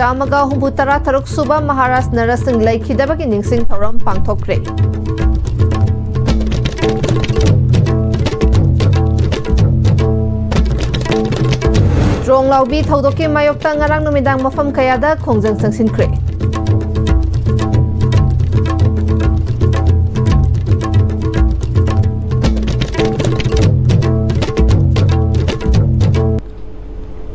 Chamaga Humbutara Taruk Suba Maharaj Narasingh Laikhidabagi Ningsing Thoram Pangthokre. Stronglabi Thodoki Mayokta Ngarang Numidang Mafam Kayada Kongjang Sangsinkre.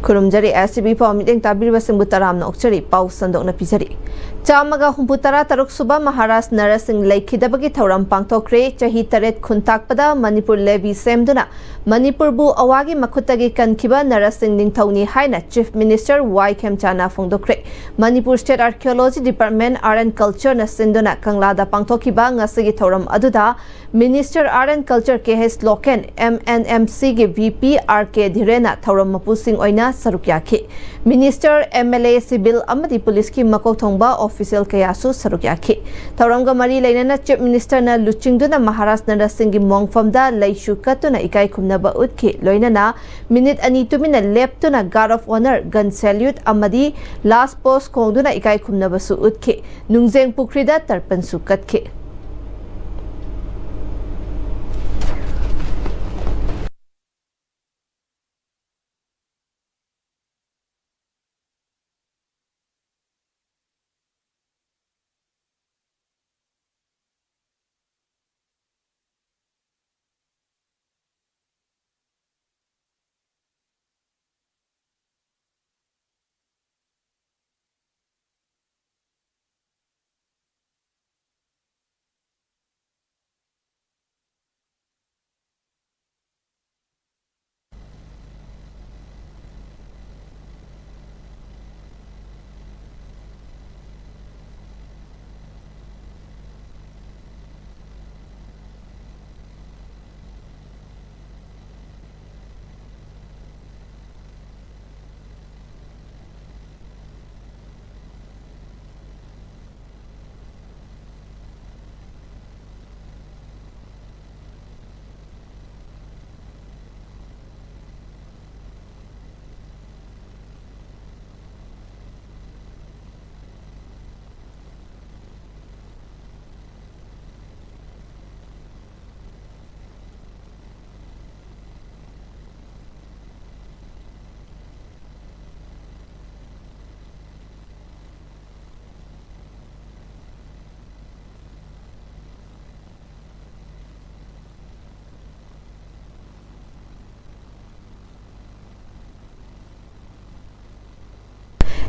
Kurumjari SCB Pau Meeting Tabir Wasing Butaram Nokchari Pau Sandok na Pizari. Chamaga Humputara Taruk Suba Maharaj Narasingh Laikhidabagi Thoram Pangthokre Chahi Taret Khuntakpada Manipur Levy Semduna Manipur Bu Awagi Makutagi Kankiba Narasingh Ningthoni Haina Chief Minister Y Khemchana Phongdokre. Manipur State Archaeology Department Art and Culture na Sinduna Kanglada Pangthokiba Ngasigi Thoram Aduda Minister Art and Culture KH Loken MNMC ge VP RK Dhirena Thoram Mapusing Oina Sarukyaki. Minister MLA Civil Amadi Police ki Makok Thongba Official Kayasu Sarukyaki. Thoramga Mari Lainana Chief Minister na Luchingduna Maharaj Narasingh gi Mongfamda Laishu Katuna Ikai Kumnaba Utki Loinana Minute Ani Tumina Leptuna Guard of Honor Gun Salute Amadi Last Post Kongduna Ikai Kumnaba Su Utki Nungzeng Pukrida Tarpan Su Katki.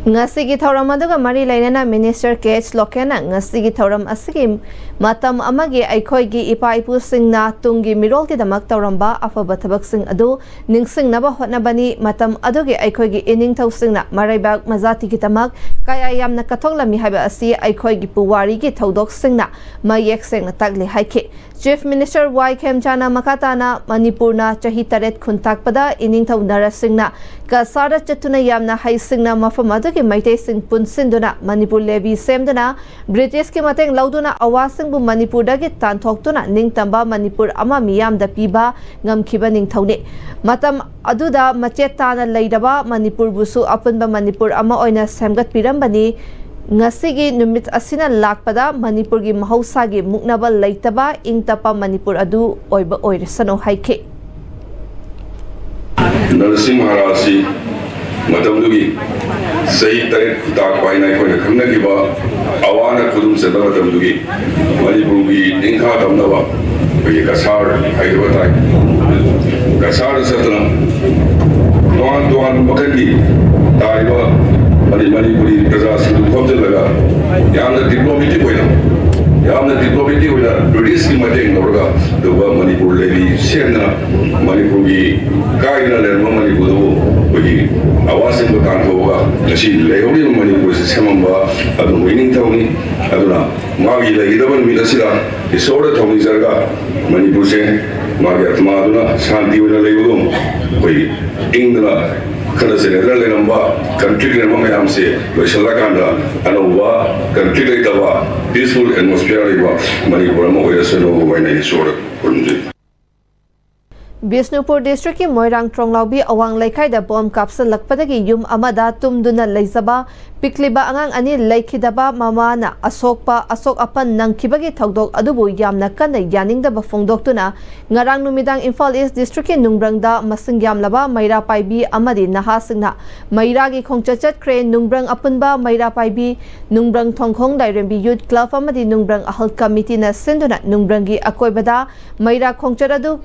Ngasigi Thoram aduga Mari Lainana Minister KH Lokena Ngasigi Thoram Asigi Matam Amagi Aikoigi Ipa Ipu Singna Tungi Mirolki Damak Toramba Afaba Tabak Sing Adu Ningsing Naba Hotnabani Matam Adugi Aikoigi Ining Tau Singna Maribag Mazati Kitamak Kaya Yamna Katongla Mihaba Asi Aikoigi Puwari Gi Taudok Singna Mayek Sing Tagli Haiki Chief Minister Y Khemchana Makatana Manipurna Chahi Taret Khuntakpada Ining Tau Narasingna Kasara Chatuna Yamna Hai Singna Mafamadu Maite Sing Punsinduna Manipur Levy Semduna British ki mateng lauduna awasing bu Manipur dagi tanthokduna ningtamba Manipur ama miyam da piba ngamkhiba ningthaune matam aduda machetana leidaba Manipur busu apunba Manipur ama oina semgat pirambani ngasigi numit asina lakpada Manipur gi mahausa gi muknaba leitaba ingtapa Manipur adu oiba oiresano haike Narasingh Maharaj Matamdugi Sahi Taret Kutak Paina Kona Kamnagiba Awana Kudum Sedava Tamdugi Manipurugi Ninka Tamnava Kasar Ayuvatai Kasar Satana Tuan Makandi Taiba Manipuri Kaza Sidu Kotelaga Yamna Diplomatic Wina Yamna Diplomatic Wina British Mateng Norga Duba Manipur Levy Sena Manipuri Kaina Lerma Manipuru Awasin Bakantoga, Nashi Leoni Manipur Semamba, Adu Winning Tony, Aduna, Magi Legidavan Midasira, the Soda Tony Zarga, Manipur Magat Maduna, Santi with a Legum, Ingla, Kanasena Lamba, country and Mamayamse, Veshalakanda, Anova, country Tava, peaceful atmosphere, Manipur Moyasano, when I saw it. Bisnupur District ki Moirang Stronglabi awang laikai da bom kapsalakpadagi yum amada tumduna leizaba pikliba angang ani laikidaba mamana asok apan nangkibagi thogdok adubu yamna kanna yaningdaba phongdoktuna ngarang numidang Imphal East District ki Nungbrangda masing yamlaba Maira Paibi amadi nahasingna Mairagi khongchachat kre Nungbrang apunba Maira Paibi Nungbrang Thongkhong Dairembi Youth Club amadi Nungbrang Ahal Committee na sinduna Nungbrangi akoibada Maira khongcharadu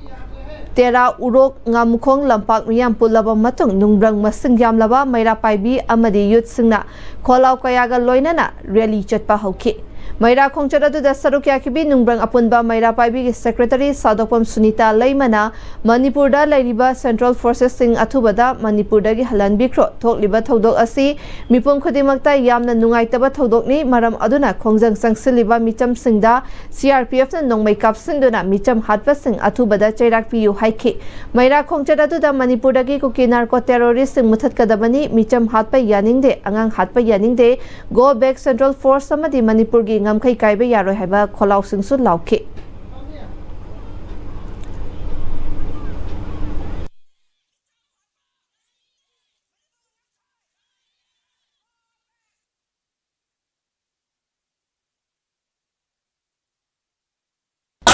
Tera urok ngamukong lampak miyam pulaba matung Nungbrang masing yamlaba Maira Paibi amadi youth singna kholaw kayaga loinana rally chatpa hauki Maira khongcharadu da sarukya kibi Nungbrang apunba Maira Paibi ki secretary Sadopam Sunita Laimana Manipur da lairiba Central Forces sing athubada Manipur da gi halanbikro thokliba thodok asi mipum khodimakta yamna nungaitaba thodokni maram aduna khongjang sangsiliba micham singda CRPF na nongmai kapsinduna micham hatpa sing athubada chairak piu haiki Maira khongcharadu da Manipur da gi kuki narco terrorist sing muthat kadabani micham hatpa yaningde angang hatpa yaningde go back Central Force amadi Manipur gi ngamkai kaiba yaroi haiba kholaw singsu lauki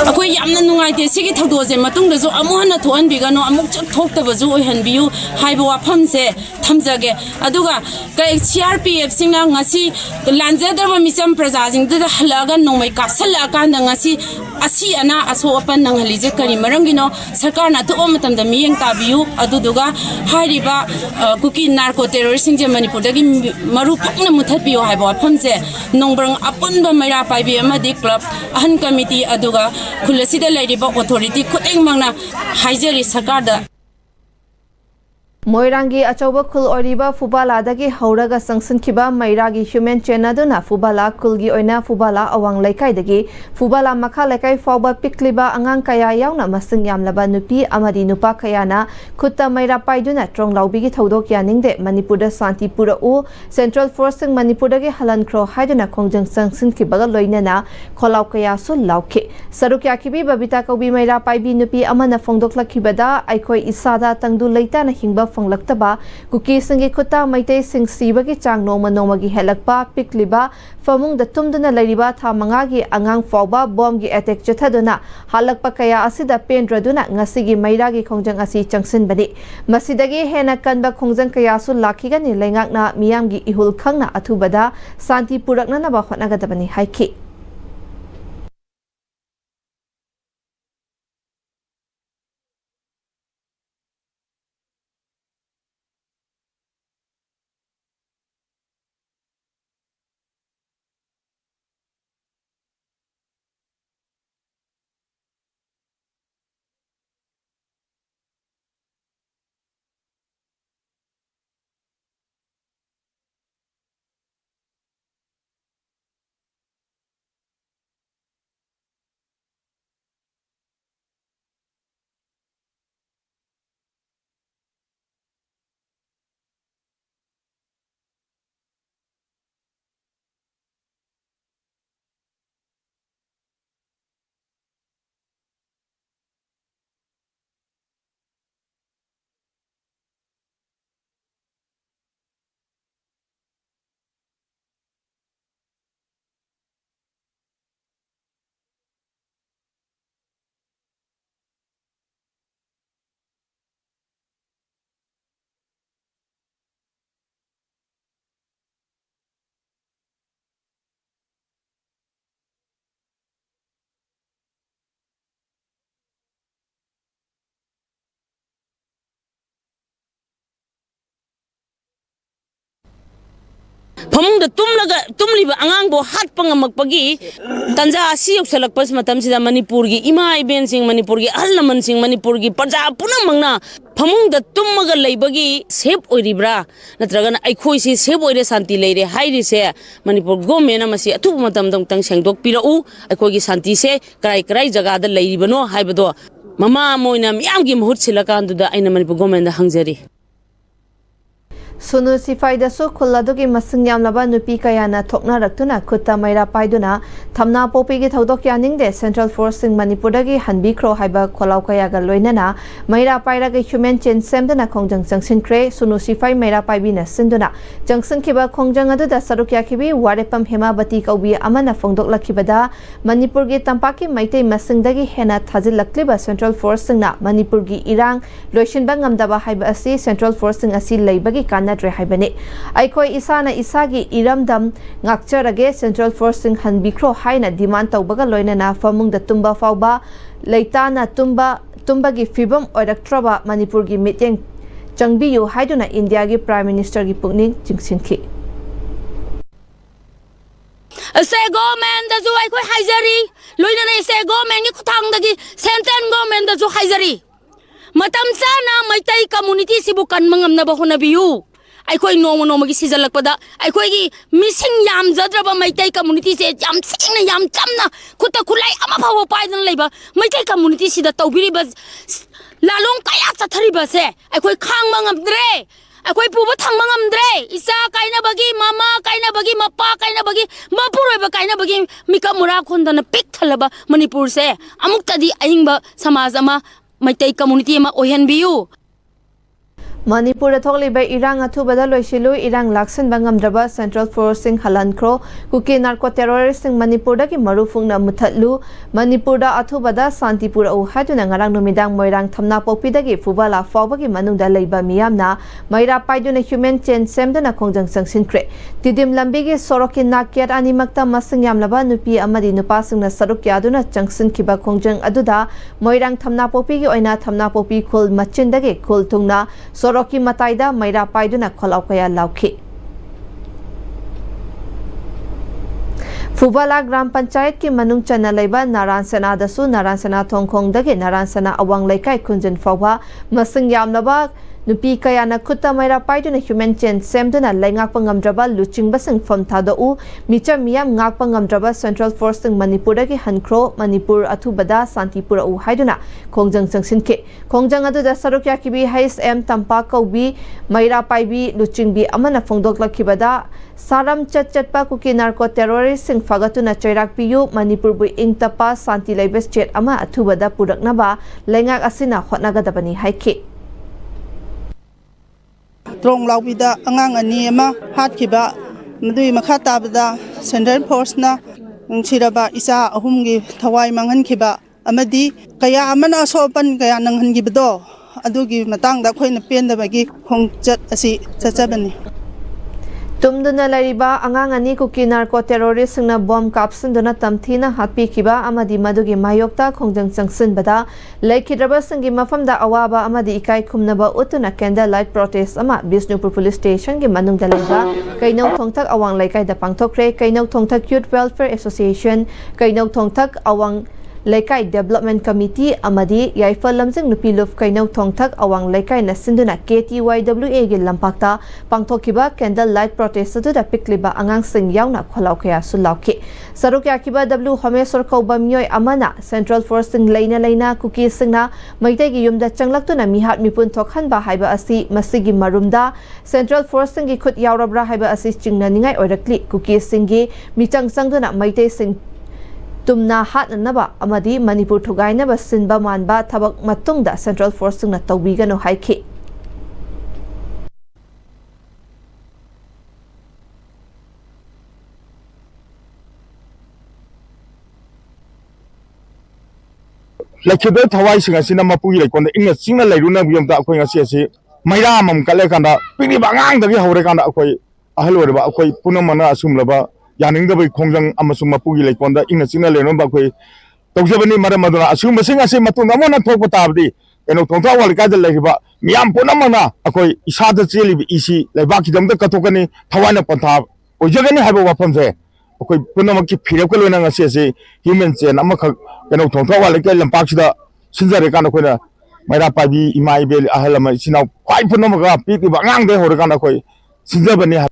Akoi yamna nungaite sigi thogdoje matung da jo amuhana thoan bigano amuk chak thokta bazu oihan biu haiba wafam se thamjage aduga ka CRPF singna ngasi lanjadar misam prajajing da halaga nomai kapsala kan da ngasi asi ana aso apan nang halije kari marangino sarkar na to matam da miyeng tabiu aduduga hariba kuki narco terrorist sing je Manipur da gi maru phakna muthat biu haiba wafam se nongbrang apun ba Maira Paibi amadi club ahan committee aduga Kulasida Ladiba authority kuteng mangna haijari sarkar da Moirangi achauba khul oriba fubala dagi hauraga sangsinkiba Mairagi human chenaduna fubala kulgi oina fubala awang laikai dagi fubala makha laikai fawba pikliba angang kaya yauna masing yamlaba nupi amadi nupa kayana khutta Maira paiduna Stronglaubi gi thodok yaningde Manipur da santi pura u Central Force sing Manipur dagi halan kro haiduna khongjang sangsinkiba loinana kholaw kaya su lauki sarukya kibi babita kaubi Maira paibi nupi amana phongdoklakibada aikoi isada tangdu leita na hingba Laktaba, kuki singi kuta maite sing sibagi chang noma gi helakpa pikliba famung da tumduna lariba tha mangagi angang fawba bom gi attack chathaduna halakpa kaya asida pendraduna ngasigi Mairagi khongjang asi changsin bani masidagi hena kanba khongjang kaya su lakhigani lengakna miyamgi ihul khangna athubada santi purakna na ba hotnagadabani haiki Pamung da tumliba angang bo hat pangamakpagi tanja asi yoksalakpas matam sida Manipur gi ima iben sing Manipur gi alnaman sing Manipur gi parja punang mangna pamung da tummaga leibagi save oiribra natragana aikhoi si save oire santi leire hairi se Manipur government amasi athu matam dong tang sengdok pirau aikhoi gi santi se karai jaga da leiribano haibado mama moina miyam gi muhut silakan du da aina Manipur government da hangjari Sunu Sifaidasu Kuladugi Masingyam Laba Nupi Kayana Tokna Raktuna Kuta Maira Paiduna Tamna Popigi Taudokianing de Central Force in Manipuragi Hanbi Kro Haiba Kolaukayaga Loinana Maira Pairaga Human Chen Semdana Kongjang Junction Kre Sunu Sifai Maira Paibina Sinduna Junction Kiba Kongjang Adu da Sarukyakibi Warepam Hema Bati Kaubi Amana Fongdok Lakibada Manipurgi Tampaki Maite Masingdagi Hena Tazil Lakliba Central Force na Manipurgi Irang Loishin Bangam Daba Haiba Asi Central Force Asi Laibagi Kan Nadre Haibani. Aikoi isana isagi iramdam ngakcharage Central Force Hanbikro Haina demand taubaga loinana famung da tumba fauba leitana tumbagi fibam oiraktraba Manipurgi mityeng changbiyu haiduna India gi Prime Minister gi pukning chingsinki. Se government da ju aikoi haijari loinana se government gi khutang dagi central government da ju haijari matam sana maitai community sibu kan mangam na bahuna biyu aikoi nomo gi sijalakpada aikoi gi missing yam jadraba maitai community se yam singna yam chamna khuta khulai ama phawa paidan leiba maitai community sida tawbiri ba lalong kaya chathari ba se aikoi khang mangam dre aikoi puba thang mangam dre isa kaina bagi mama kaina bagi mappa kaina bagi mapuroi ba kaina bagi mikamura khondana pik thalaba manipur se amuk tadi ahingba samaj ama maitai community ma ohen biu Manipur Tholiba Irang Atubada Loishilu Irang Laksan Bangam Draba Central Force Halankro Kuki Narco Terrorist Manipur Daki Marufungna Mutatlu Manipur da Atubada Santipura Uhaduna Ngarang Numidang Moirang Tamna Popidagi Fubala Fawagi Manunda Leiba Miyamna Maira Paiduna Human Chen Semdana Kongjang Sangsinkre Tidim Lambigi Sorokin Nakyat Animakta Masingyam Laba Nupi Amadi Nupasung na Sarukyaduna Jangsin Kiba Kongjang Aduda Moirang Tamna Popigi Oina Tamna Popi Kul Machindagi Kul Tungna Rocky Mataida Maira Paiduna Kolaukaya Lauki. Fubala Gram Panchayat ki Manung Chana Laiba Naransana Dasu Naransana Tongkong Dagi Naransana Awang Laikai Kunjan Fawa Masing Yamlaba Nupi Kayana Kuta Maira Paiduna Human Chen Semduna Laingak Pangamdraba Luching Basing Fam Tadau Micha Miyam Ngak Pangamdraba Central Force Manipuragi Hankro Manipur Atubada Santipura U Haiduna Kongjang Sangsinke Kongjang Adu da Sarukya Kibi Hais M Tampaka Ubi Maira Paibi Luching Bi Amana Fongdok Lakibada Saram Chatpa Kuki Narco Terrorist Sing Fagatuna Chairak Piyu Manipur Bu Ingtapa Santi Laibes Chet Ama Atubada Puraknaba Laingak Asina Hotnagadabani Haike Stronglabi da angang ani ama hatkiba madui makha tabada Central Force na ngchiraba isa ahumgi thawai manghankiba amadi kaya amana sopan kaya nanghangibdo adugi matangda khoina pendabagi khongjat asi chachabani Tumduna Lariba Angangani Kuki Narco Terrorist na bomb capsun dona tamthina hatpi kiba amadi madugi mayokta Kongjang Sangsin bada Laikidraba Sangi Mafamda Awaba amadi Ikai Kumnaba Utuna Candlelight Protest ama Bisnupur Police Station gi Manung Dalaga Kainaw Thongtak Awang Laikai da Pangtokre Kainaw Thongtak Youth Welfare Association Kainaw Thongtak Awang Laikai Development Committee amadi Yaifal Lamjing Nupiluf Kainaw Thongtak Awang Laikai na Sinduna KTYWA gi Lampakta Pangthokiba Candlelight Protest adu da pikliba angang sing yauna kholaukaya sulauki Sarukya kiba W Homesor Kauba Myoy Amana Central Force sing Laina Kuki singna Maitai gi yumda changlaktuna mihat mipun thokhanba haiba asi masigi marumda Central Force sing gi khut yaurabra haiba asi chingna ningai oirakli Kuki singi michang sangduna Maitai sing Tumna Hatnaba Amadi Manipur Thugainaba Sinba Manba Tabak Matungda Central Force na Tawbigano Haiki. Lakibet Hawaii Singasina Mapuyi like on the English Sina Laguna Bium da Queen Assisi, Mairam Kalekanda, Pini Bangang the Horekanda Akoi, Ahalova Akoi Punamana Sumlaba. Yaning the Kongjang Amasuma Pugi like on the English Sina Lenobakwe, Tokabani Maramadona, assume a singer say Matunamana Topatabdi, and Otonta Gada Lakiba, Miam Punamana, Akoi, Ishada Chili Ishi, like Bakidam the Katokani, Tawana Patab, or Jagani have a weapon there. Okay, Punamaki Pirako and Assisi, humans and Amaka, and Otonta like Lampakida, Sinzarekana, Mara Pabi, Imai, Ahalama, Sina, quite Punamaga, Piki Bangang, the Horekana, Sinzabani.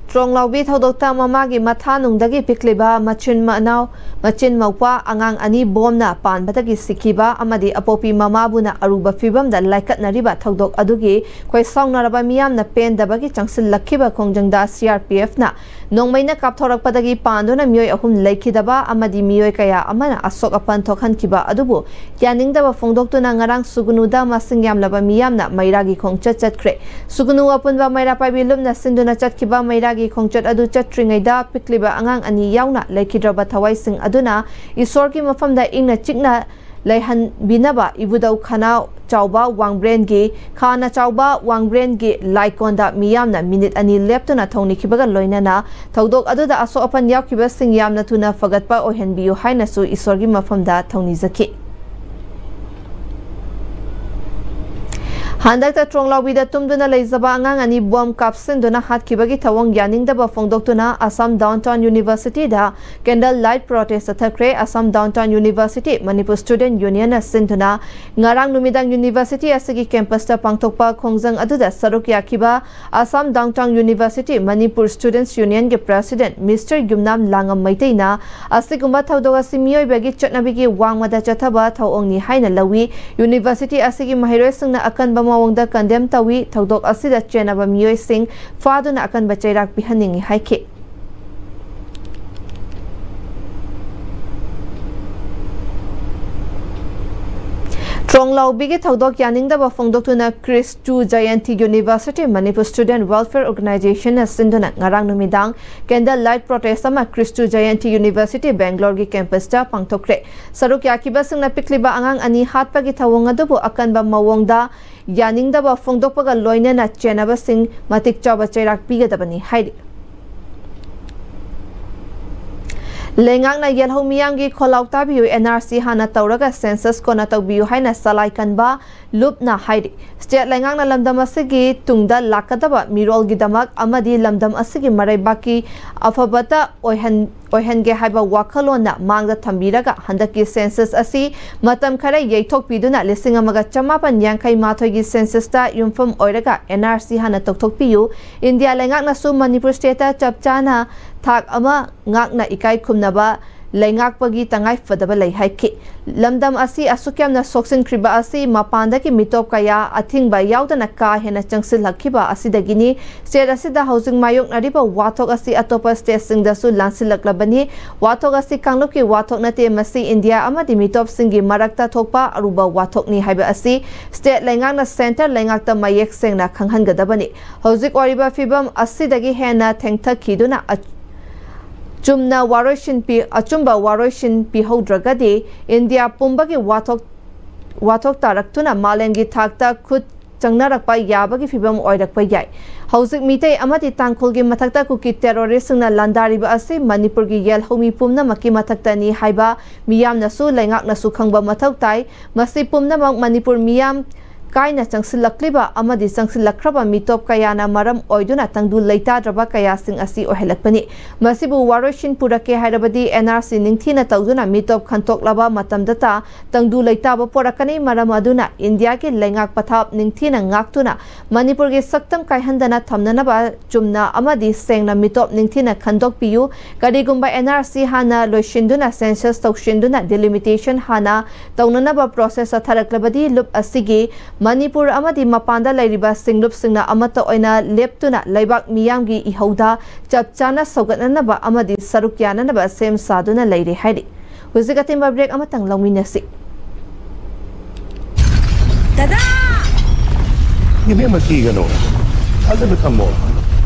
Stronglabi thodokta mamagi mathanungdagi pikliba machin manau machin maupa angang ani bomna panbadagi sikiba amadi apopi mamabuna aruba fibamda laikatnariba thodok adugi khoi saungnaraba miyamna pendabagi changsil lakhiba khongjangda CRPF na nongmaina kapthorakpadagi pandona miyoi ahum laikhidaba amadi miyoi kaya amana asok apan thokhankiba adubu yaningdaba phongdoktuna ngarang sugunuda masing yamlaba miyamna mairagi khongchat chatkre sugunu apunba maira paibi lumna sinduna chatkiba mairagi khongchat adu chatringaida pikliba angang ani yauna laikhidraba thawai sing aduna isorgi mafamda ingna chikna laihan binaba ibudau khana chauba wangbrain gi khana chauba wangbrain gi laikonda miyamna minute ani leptuna thongni khibaga loinana thodok aduda aso apan yakhiba sing yamna tuna fagatpa ohenbiu haina su isorgi mafamda thongni zaki Handakta Stronglabi da tumduna leizaba angang ani bom kapsinduna hatkibagi thawang yaningdaba phongdoktuna Assam Downtown University da candle light protest athakre Assam Downtown University Manipur Student Union asinduna ngarang numidang university asigi campus ta pangthokpa khongjang aduda saruk yakiba Assam Downtown University Manipur Students Union ge president Mr. Gumnam Langam Maiteina asigumba thawdoga simiyoi bagi chatnabigi wangmada chathaba thawongni haina lawi university asigi mahiroi singna akanba mawangda condemn tawi thodok asida chenaba miyoi sing faduna akan bachairak bihaningi haike Stronglabi ge thodok yaningdaba phongdoktuna Christu Jayanti University Manipur Student Welfare Organization asinduna ngarang numidang candle light protest ama Christu Jayanti University Bangalore gi campus ta pangthokre saruk yakiba singna pikliba angang ani hatpagi thawong adubu akanba mawongda yaningdaba phongdokpaga loinana chenaba sing matik chaba chairak pigadabani haidi Lengak na yelho miyam gi kholau tabiu NRC hana tauraga census kona tawbiu haina salai kanba lup na haidi state lengak na lamdam asigi tungda lakadaba mirol gi damak amadi lamdam asigi marai baki afabata oihan ge haiba wakhalona mangda thambiraga handaki census asi matam khare yeithok piduna lising amaga chamapan yankai mathoi gi census ta yumfam oiraga NRC hana tokthokpiu India lengak na su Manipur state ta chapchana thak ama ngakna ikai khumnaba laingakpagi tangai fadaba lai haike lamdam asi asukyamna soksin kriba asi mapandaki mitop kaya athingba yaudana ka hena changsil hakhiba asidagini state asida housing mayok nariba wathok asi atopa state singda su lansilaklabani wathok asi kangluki wathok nate masi India amadi mitop singi marakta thokpa aruba wathok ni haiba asi state laingakna center laingakta mayek sengna khanghangadabani housing oriba fibam asidagi hena thengthakiduna Chumna waroshin pi achumba waroshin pi hodragadi India pumbagi wathok taraktuna malengi thakta khut changnarakpa yabagi fibam oirakpa yai housing mitei amati tangkhulgi mathakta kuki terrorist na landariba ase Manipur gi yel homi pumna maki mathakta ni haiba miyamna su laingakna su khangba mathak tai masi pumna Manipur miyam kaina changsilakliba amadi changsilakraba mitop kayana maram oiduna tangdu leita draba kaya sing asi ohelakpani masibu waroshin purake hairabadi NRC ningthina tawduna mitop khantok laba matamdata tangdu leita ba porakani maram aduna India ke lengak pathap ningthina ngaktuna Manipur ge saktam kaihandana thamnana ba chumna amadi sengna mitop ningthina khandok piu karigumba NRC hana loishinduna census tawshinduna delimitation hana tawnana ba process atharaklabadi lup asigi Manipur amadi mapanda lairiba singlup singna amata oina leptuna laibak miyamgi ihauda chapchana sogatnanaba amadi sarukyananaba sem saduna lairi haidi huzigatimba break amatang lawminasi Dada Yeme makigano Azab thammo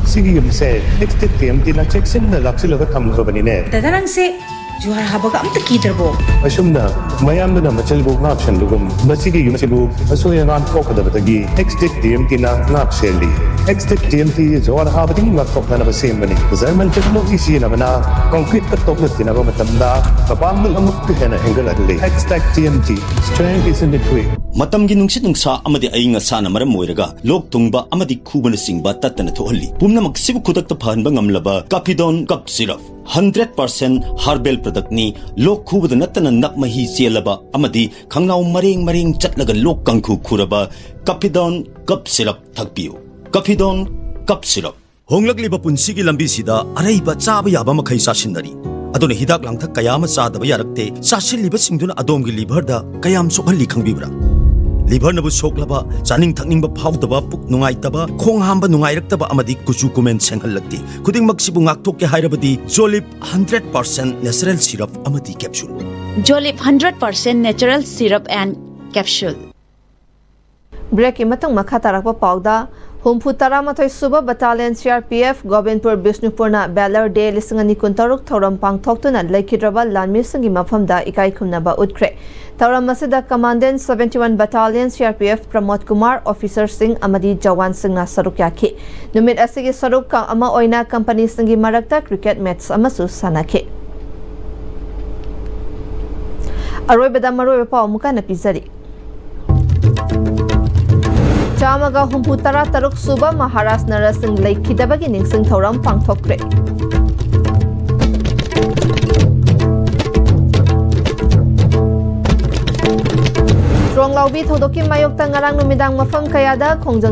Sigi yumse next TMT na check sin na laksilaga thamkhobani ne Dada nang se Juhar habaga amta kidrabo Asumna mayamna na machalbu ngapshan lugum masigi yumsibu asoya ngan kokadabagi next TMT na ngapseli next TMT juhar habadi ngakokna na basembani zaman technology sina bana concrete ka tokna na matamda kapam amuk hena hengaladli #TMT strength is in the way Matamgi nungsit nungsa amadi ayinga sana maram moiraga lok tungba amadi kubana singba tatana thohalli pumna magsibu kudakta phanba ngamlaba kapidon cup syrup 100% herbal product ni lok khubada natana nakmahi chelaba amadi khangnau mareng chatlaga lok kangkhu khuraba kapidon cup syrup thakpiu kapidon cup syrup Honglakliba punsigi lambi sida araiba chaba yaba makhai sasinari. Aduna hidak langthak kayama sadaba yarakte sasilliba singduna adomgi liver da kayam sokhalli khangbibra. Liver nabu soklaba chaning thakningba phawdaba puk nungaitaba khong hamba nungairaktaba amadi kuchu kumen senghallakti. Kuding magsibu ngaktokke hairabadi Jolip 100% natural syrup amadi capsule. Jolip 100% natural syrup and capsule. Break imatang makatarakpa pauda Humpu Taramathoy Suba Battalion CRPF Gobinpur Bishnupurna Valor Day Lisingani Kuntaruk Thoram Pangthoktuna Laikidraba Lanmisangi Mafamda Ikai Kumnaba Utkre. Thoram Masida Commandant 71 Battalion CRPF Pramod Kumar Officer Singh Amadi Jawan Singh na saruk yaki. Numit asigi saruk ka ama oina company singi marakta cricket match amasu sanaki. Aroy beda maroy pa muka na pizari. Chamaga Humputara Taruk Suba Maharaj Narasingh Laikidabagi Ningsing Thoram Pangthokre. Stronglabi Thodoki Mayok Tangarang Numidang Mafam Kayada Kongjang